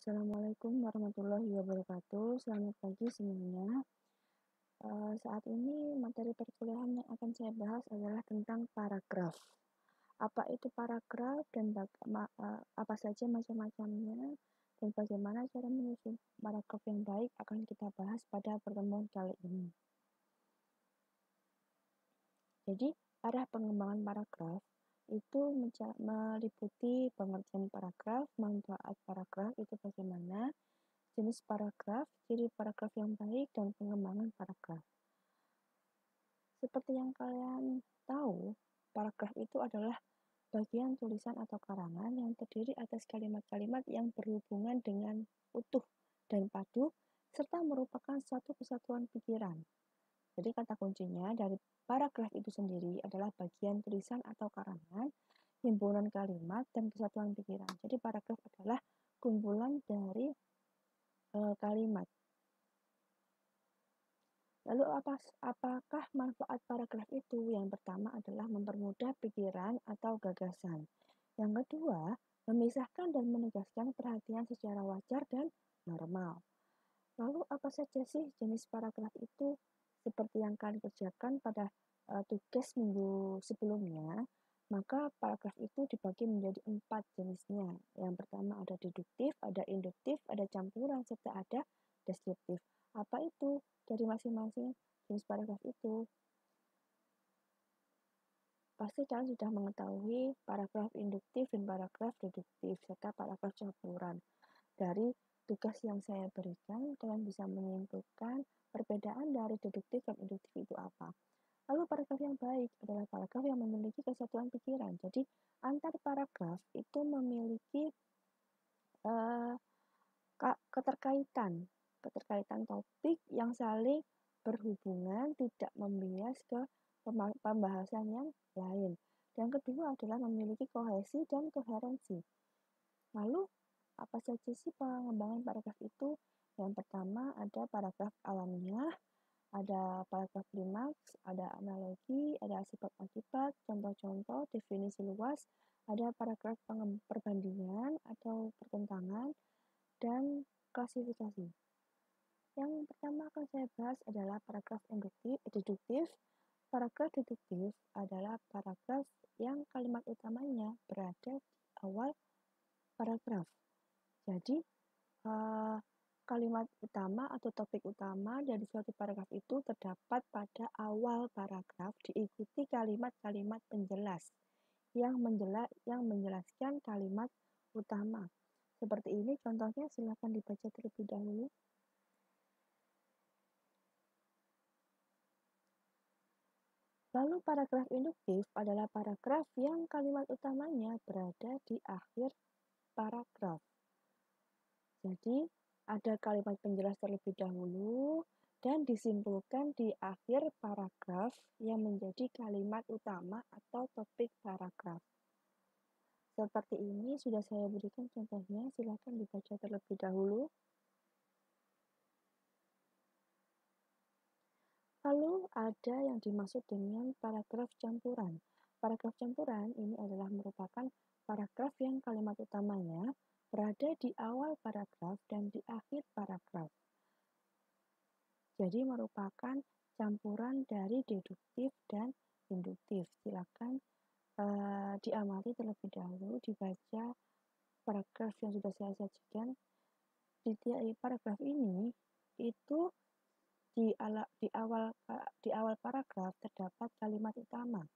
Assalamualaikum warahmatullahi wabarakatuh. Selamat pagi semuanya. Saat ini materi perkuliahan yang akan saya bahas adalah tentang paragraf. Apa itu paragraf dan apa saja macam-macamnya dan bagaimana cara menyusun paragraf yang baik akan kita bahas pada pertemuan kali ini. Jadi, arah pengembangan paragraf itu meliputi pengertian paragraf, manfaat paragraf itu bagaimana, jenis paragraf, ciri paragraf yang baik, dan pengembangan paragraf. Seperti yang kalian tahu, paragraf itu adalah bagian tulisan atau karangan yang terdiri atas kalimat-kalimat yang berhubungan dengan utuh dan padu, serta merupakan suatu kesatuan pikiran. Jadi kata kuncinya dari paragraf itu sendiri adalah bagian tulisan atau karangan, himpunan kalimat, dan kesatuan pikiran. Jadi paragraf adalah kumpulan dari kalimat. Lalu apakah manfaat paragraf itu? Yang pertama adalah mempermudah pikiran atau gagasan. Yang kedua, memisahkan dan menegaskan perhatian secara wajar dan normal. Lalu apa saja sih jenis paragraf itu? Seperti yang kalian kerjakan pada tugas minggu sebelumnya, maka paragraf itu dibagi menjadi 4 jenisnya. Yang pertama ada deduktif, ada induktif, ada campuran, serta ada deskriptif. Apa itu dari masing-masing jenis paragraf itu? Pasti kalian sudah mengetahui paragraf induktif dan paragraf deduktif, serta paragraf campuran. Dari tugas yang saya berikan, kalian bisa menyimpulkan perbedaan dari deduktif dan induktif itu apa. Lalu paragraf yang baik adalah paragraf yang memiliki kesatuan pikiran. Jadi antar paragraf itu memiliki uh, keterkaitan topik yang saling berhubungan, tidak membias ke pembahasan yang lain. Yang kedua adalah memiliki kohesi dan koherensi. Lalu apa saja sih pengembangan paragraf itu? Yang pertama ada paragraf alamiah, ada paragraf klimaks, ada analogi, ada sebab akibat, contoh-contoh, definisi luas, ada paragraf perbandingan atau pertentangan, dan klasifikasi. Yang pertama akan saya bahas adalah paragraf deduktif. Paragraf deduktif adalah paragraf yang kalimat utamanya berada di awal paragraf. Jadi, kalimat utama atau topik utama dari suatu paragraf itu terdapat pada awal paragraf diikuti kalimat-kalimat penjelas yang menjelaskan kalimat utama. Seperti ini contohnya, silakan dibaca terlebih dahulu. Lalu paragraf induktif adalah paragraf yang kalimat utamanya berada di akhir paragraf. Jadi, ada kalimat penjelas terlebih dahulu dan disimpulkan di akhir paragraf yang menjadi kalimat utama atau topik paragraf. Seperti ini sudah saya berikan contohnya, silakan dibaca terlebih dahulu. Lalu ada yang dimaksud dengan paragraf campuran. Paragraf campuran ini adalah merupakan paragraf yang kalimat utamanya berada di awal paragraf dan di akhir paragraf. Jadi merupakan campuran dari deduktif dan induktif. Silakan diamati terlebih dahulu, dibaca paragraf yang sudah saya sajikan. Di paragraf ini itu di awal paragraf terdapat kalimat utama,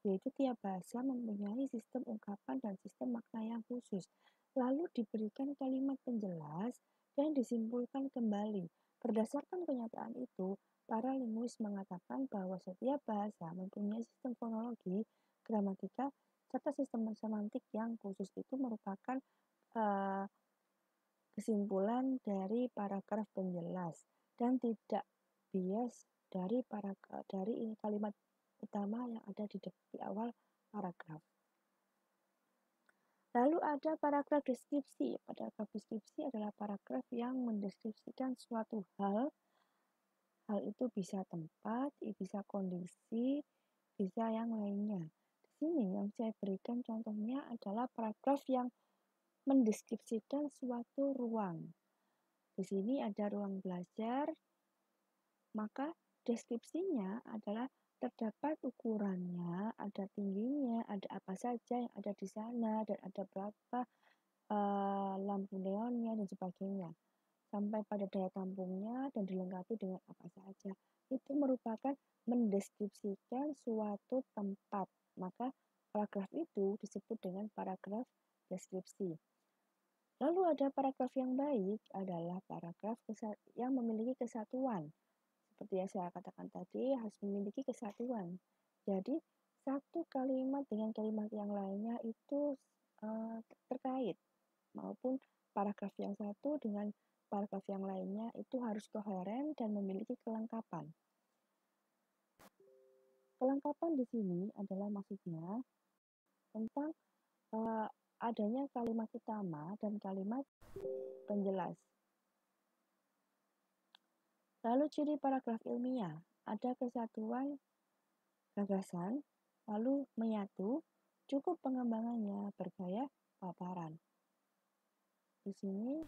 yaitu tiap bahasa mempunyai sistem ungkapan dan sistem makna yang khusus. Lalu diberikan kalimat penjelas dan disimpulkan kembali. Berdasarkan kenyataan itu, para linguis mengatakan bahwa setiap bahasa mempunyai sistem fonologi, gramatika, serta sistem semantik yang khusus. Itu merupakan kesimpulan dari paragraf penjelas dan tidak bias dari kalimat utama yang ada di awal paragraf. Lalu ada paragraf deskripsi. Paragraf deskripsi adalah paragraf yang mendeskripsikan suatu hal. Hal itu bisa tempat, bisa kondisi, bisa yang lainnya. Di sini yang saya berikan contohnya adalah paragraf yang mendeskripsikan suatu ruang. Di sini ada ruang belajar, maka deskripsinya adalah terdapat ukurannya, ada tingginya, ada apa saja yang ada di sana, dan ada berapa lampu neonnya, dan sebagainya. Sampai pada daya tampungnya dan dilengkapi dengan apa saja. Itu merupakan mendeskripsikan suatu tempat. Maka paragraf itu disebut dengan paragraf deskripsi. Lalu ada paragraf yang baik adalah paragraf yang memiliki kesatuan. Seperti yang saya katakan tadi, harus memiliki kesatuan. Jadi, satu kalimat dengan kalimat yang lainnya itu terkait, maupun paragraf yang satu dengan paragraf yang lainnya itu harus koheren dan memiliki kelengkapan. Kelengkapan di sini adalah maksudnya tentang adanya kalimat utama dan kalimat penjelas. Lalu ciri paragraf ilmiah, ada kesatuan gagasan, lalu menyatu, cukup pengembangannya, bergaya paparan. Di sini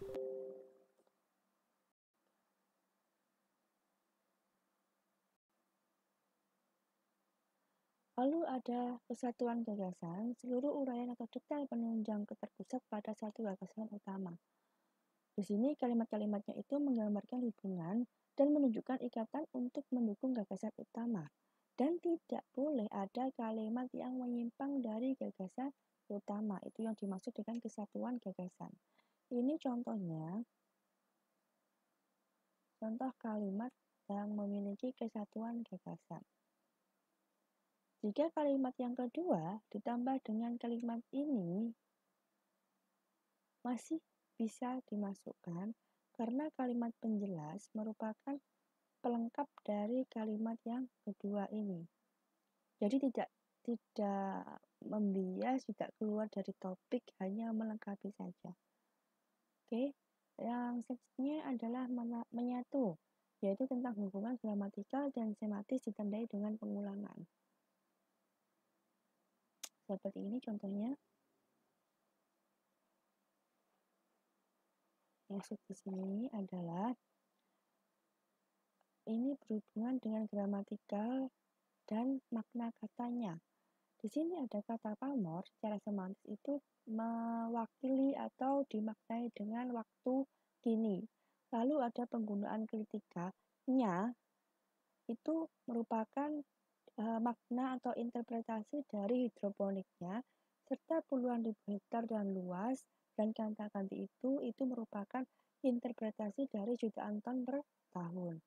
lalu ada kesatuan gagasan, seluruh uraian atau detail penunjang terpusat pada satu gagasan utama. Di sini kalimat-kalimatnya itu menggambarkan hubungan dan menunjukkan ikatan untuk mendukung gagasan utama. Dan tidak boleh ada kalimat yang menyimpang dari gagasan utama. Itu yang dimaksud dengan kesatuan gagasan. Ini contohnya, contoh kalimat yang memiliki kesatuan gagasan. Jika kalimat yang kedua ditambah dengan kalimat ini, masih bisa dimasukkan karena kalimat penjelas merupakan pelengkap dari kalimat yang kedua ini. Jadi tidak membias, tidak keluar dari topik, hanya melengkapi saja. Oke, yang selanjutnya adalah menyatu, yaitu tentang hubungan gramatikal dan sematis ditandai dengan pengulangan. Seperti ini contohnya. Maksud di sini adalah ini berhubungan dengan gramatikal dan makna katanya. Di sini ada kata pamor, secara semantis itu mewakili atau dimaknai dengan waktu kini. Lalu ada penggunaan kritikanya, itu merupakan makna atau interpretasi dari hidroponiknya, serta puluhan ribu hektar dan luas, dan kata-kata itu merupakan interpretasi dari jutaan ton per tahun.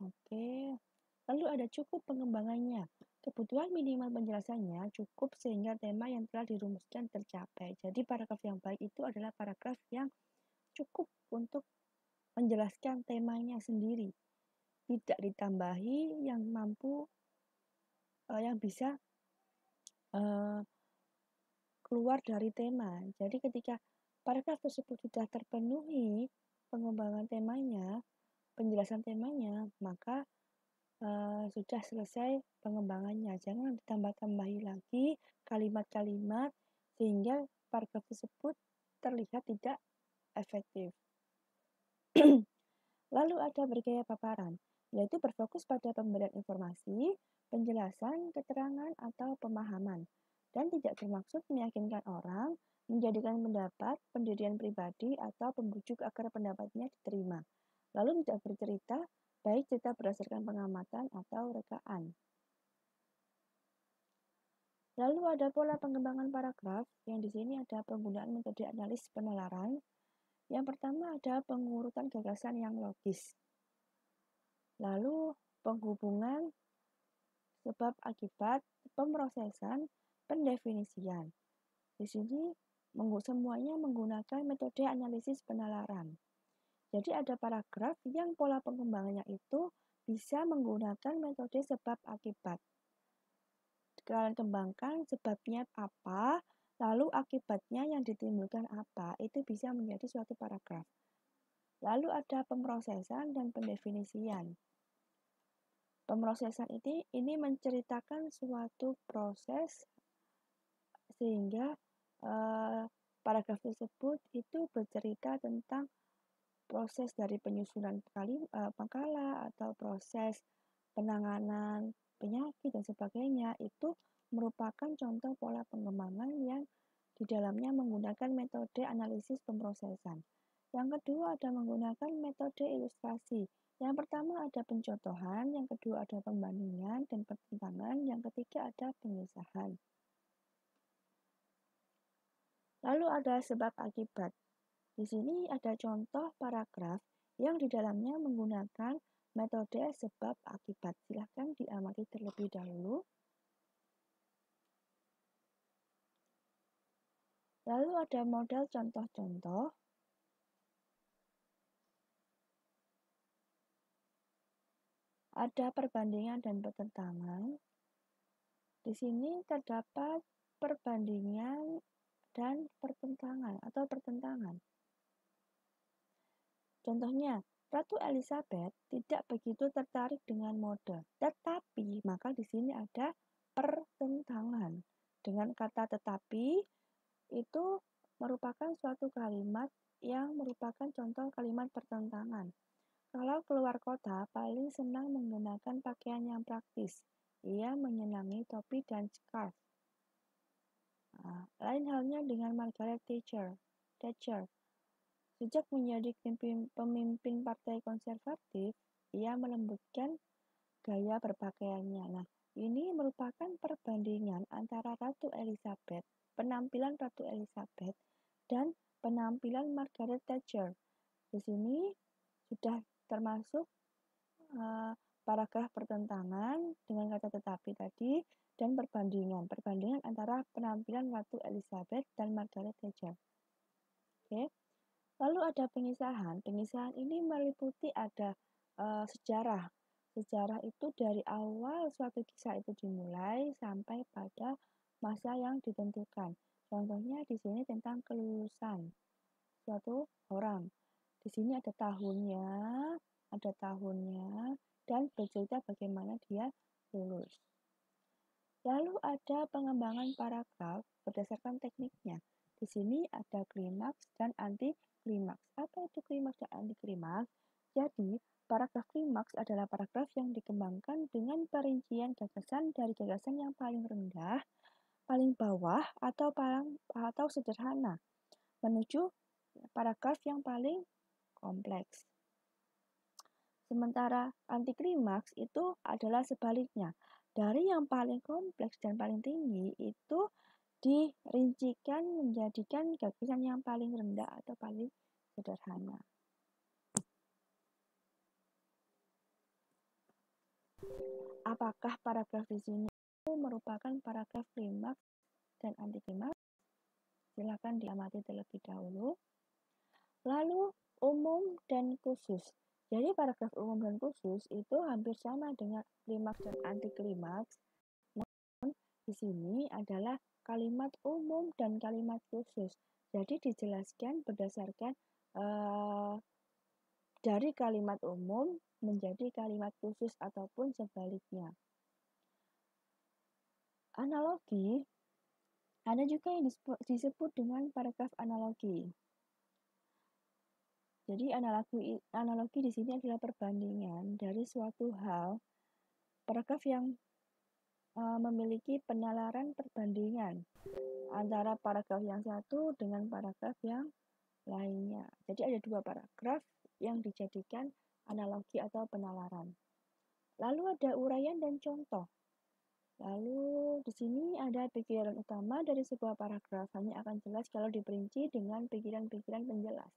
Oke, lalu ada cukup pengembangannya. Kebutuhan minimal penjelasannya cukup sehingga tema yang telah dirumuskan tercapai. Jadi paragraf yang baik itu adalah paragraf yang cukup untuk menjelaskan temanya sendiri. Tidak ditambahi yang mampu, yang bisa keluar dari tema. Jadi ketika paragraf tersebut sudah terpenuhi pengembangan temanya, penjelasan temanya, maka sudah selesai pengembangannya. Jangan ditambah-tambahi lagi kalimat-kalimat sehingga paragraf tersebut terlihat tidak efektif. Lalu ada bergaya paparan, yaitu berfokus pada pemberian informasi, penjelasan, keterangan, atau pemahaman, dan tidak bermaksud meyakinkan orang, menjadikan pendapat, pendirian pribadi, atau pembujuk agar pendapatnya diterima. Lalu tidak bercerita, baik cerita berdasarkan pengamatan atau rekaan. Lalu ada pola pengembangan paragraf, yang di sini ada penggunaan metode analis penalaran. Yang pertama ada pengurutan gagasan yang logis. Lalu penghubungan sebab akibat, pemrosesan, pendefinisian. Di sini semuanya menggunakan metode analisis penalaran. Jadi ada paragraf yang pola pengembangannya itu bisa menggunakan metode sebab akibat. Kalian kembangkan sebabnya apa, lalu akibatnya yang ditimbulkan apa, itu bisa menjadi suatu paragraf. Lalu ada pemrosesan dan pendefinisian. Pemrosesan ini menceritakan suatu proses sehingga paragraf tersebut itu bercerita tentang proses dari penyusunan makalah atau proses penanganan penyakit dan sebagainya. Itu merupakan contoh pola pengembangan yang di dalamnya menggunakan metode analisis pemrosesan. Yang kedua ada menggunakan metode ilustrasi. Yang pertama ada pencontohan, yang kedua ada pembandingan dan pertentangan, yang ketiga ada pemisahan. Lalu ada sebab akibat. Di sini ada contoh paragraf yang di dalamnya menggunakan metode sebab akibat. Silahkan diamati terlebih dahulu. Lalu ada model contoh-contoh. Ada perbandingan dan pertentangan. Di sini terdapat perbandingan dan pertentangan atau pertentangan. Contohnya, Ratu Elizabeth tidak begitu tertarik dengan mode, tetapi maka di sini ada pertentangan. Dengan kata tetapi itu merupakan suatu kalimat yang merupakan contoh kalimat pertentangan. Kalau keluar kota, paling senang menggunakan pakaian yang praktis. Ia menyenangi topi dan scarf. Lain halnya dengan Margaret Thatcher. Sejak menjadi pemimpin Partai Konservatif, ia melembutkan gaya berpakaiannya. Nah, ini merupakan perbandingan antara penampilan Ratu Elizabeth dan penampilan Margaret Thatcher. Di sini sudah termasuk paragraf pertentangan dengan kata tetapi tadi dan perbandingan antara penampilan Ratu Elizabeth dan Margaret Thatcher. Oke. Lalu ada pengisahan. Pengisahan ini meliputi ada sejarah. Sejarah itu dari awal suatu kisah itu dimulai sampai pada masa yang ditentukan. Contohnya di sini tentang kelulusan suatu orang. Di sini ada tahunnya, dan bercerita bagaimana dia lulus. Lalu ada pengembangan paragraf berdasarkan tekniknya. Di sini ada klimaks dan anti-klimaks. Apa itu klimaks dan anti-klimaks? Jadi, paragraf klimaks adalah paragraf yang dikembangkan dengan perincian gagasan dari gagasan yang paling rendah, paling bawah, atau sederhana, menuju paragraf yang paling kompleks. Sementara anti-klimaks itu adalah sebaliknya. Dari yang paling kompleks dan paling tinggi itu dirincikan menjadikan gagasan yang paling rendah atau paling sederhana. Apakah paragraf di sini merupakan paragraf klimaks dan anti-klimaks? Silakan diamati terlebih dahulu. Lalu umum dan khusus. Jadi paragraf umum dan khusus itu hampir sama dengan klimaks dan anti-klimaks. Namun di sini adalah kalimat umum dan kalimat khusus. Jadi dijelaskan berdasarkan dari kalimat umum menjadi kalimat khusus ataupun sebaliknya. Analogi ada juga yang disebut dengan paragraf analogi. Jadi analogi di sini adalah perbandingan dari suatu hal, paragraf yang memiliki penalaran perbandingan antara paragraf yang satu dengan paragraf yang lainnya. Jadi ada dua paragraf yang dijadikan analogi atau penalaran. Lalu ada uraian dan contoh. Lalu di sini ada pikiran utama dari sebuah paragraf, hanya akan jelas kalau diperinci dengan pikiran-pikiran penjelas.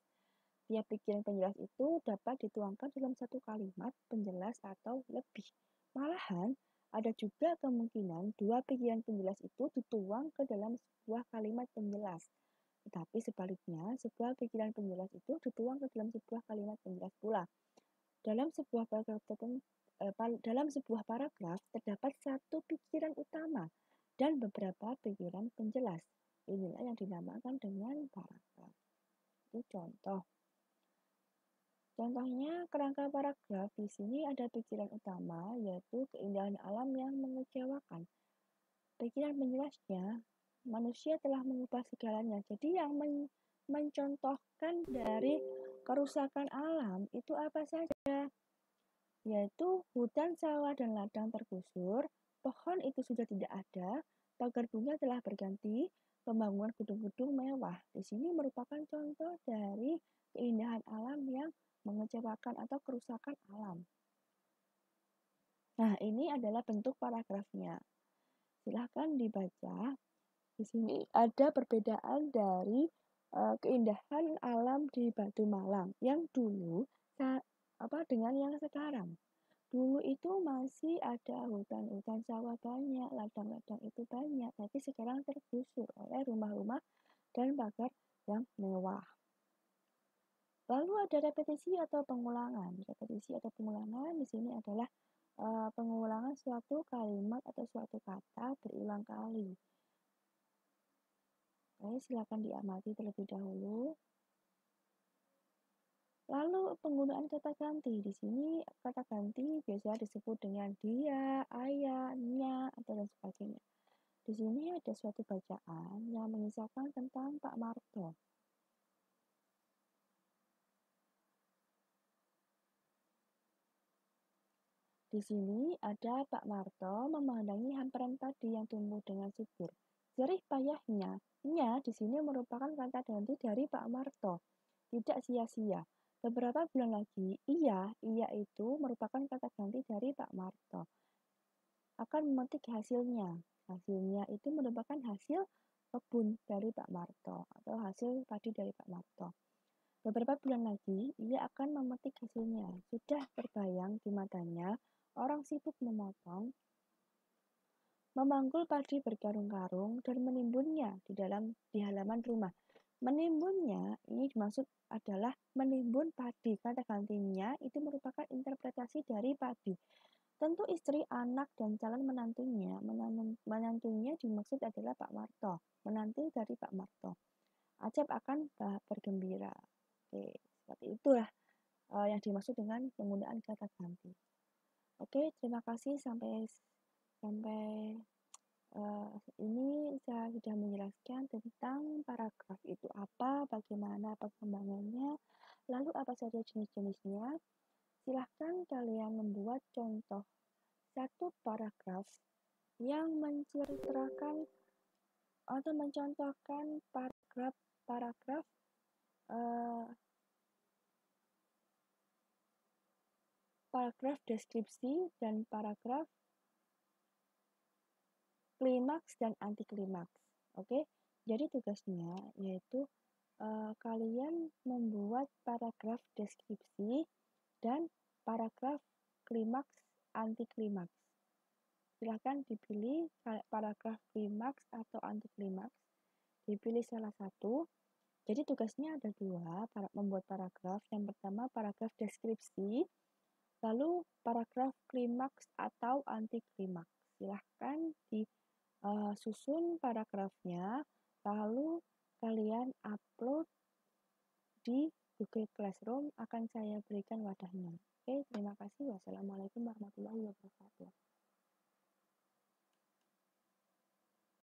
Tiap pikiran penjelas itu dapat dituangkan dalam satu kalimat penjelas atau lebih. Malahan, ada juga kemungkinan dua pikiran penjelas itu dituang ke dalam sebuah kalimat penjelas. Tetapi sebaliknya, sebuah pikiran penjelas itu dituang ke dalam sebuah kalimat penjelas pula. Dalam sebuah paragraf terdapat satu pikiran utama dan beberapa pikiran penjelas. Inilah yang dinamakan dengan paragraf. Itu contoh. Contohnya, kerangka paragraf di sini ada pikiran utama, yaitu keindahan alam yang mengecewakan. Pikiran penjelasnya manusia telah mengubah segalanya. Jadi yang mencontohkan dari kerusakan alam itu apa saja? Yaitu hutan, sawah, dan ladang tergusur, pohon itu sudah tidak ada, pagar bunga telah berganti, pembangunan gedung-gedung mewah. Di sini merupakan contoh dari keindahan alam yang mengecewakan atau kerusakan alam. Nah, ini adalah bentuk paragrafnya. Silahkan dibaca. Di sini ada perbedaan dari keindahan alam di Batu Malang yang dulu dengan yang sekarang. Dulu itu masih ada hutan-hutan sawah banyak, ladang-ladang itu banyak, tapi sekarang tergusur oleh rumah-rumah dan pagar yang mewah. Lalu ada repetisi atau pengulangan. Repetisi atau pengulangan di sini adalah pengulangan suatu kalimat atau suatu kata berulang kali. Oke, silakan diamati terlebih dahulu. Lalu penggunaan kata ganti. Di sini kata ganti biasa disebut dengan dia, ayah, nya, atau dan sebagainya. Di sini ada suatu bacaan yang mengisahkan tentang Pak Marto. Di sini ada Pak Marto memandangi hamparan padi yang tumbuh dengan subur. Jerih payahnya, nya di sini merupakan kata ganti dari Pak Marto. Tidak sia-sia. Beberapa bulan lagi, iya itu merupakan kata ganti dari Pak Marto. Akan memetik hasilnya. Hasilnya itu merupakan hasil kebun dari Pak Marto atau hasil padi dari Pak Marto. Beberapa bulan lagi, ia akan memetik hasilnya. Sudah terbayang di matanya, orang sibuk memotong, memanggul padi berkarung-karung, dan menimbunnya di halaman rumah. Menimbunnya ini dimaksud adalah menimbun padi. Kata gantinya itu merupakan interpretasi dari padi. Tentu istri, anak, dan calon menantunya. Menantunya dimaksud adalah Pak Marto. Menantu dari Pak Marto. Acep akan bergembira. Oke, seperti itulah yang dimaksud dengan penggunaan kata ganti. Oke, terima kasih sampai ini saya sudah menjelaskan tentang paragraf itu apa, bagaimana perkembangannya, lalu apa saja jenis-jenisnya. Silahkan kalian membuat contoh satu paragraf yang menceritakan atau mencontohkan paragraf deskripsi dan paragraf klimaks dan anti klimaks. Oke, jadi tugasnya yaitu kalian membuat paragraf deskripsi dan paragraf klimaks anti klimaks. Silahkan dipilih paragraf klimaks atau anti klimaks. Dipilih salah satu. Jadi tugasnya ada dua, membuat paragraf. Yang pertama paragraf deskripsi, lalu paragraf klimaks atau anti klimaks. Silahkan disusun paragrafnya, lalu kalian upload di Google Classroom, akan saya berikan wadahnya. Oke, terima kasih. Wassalamualaikum warahmatullahi wabarakatuh.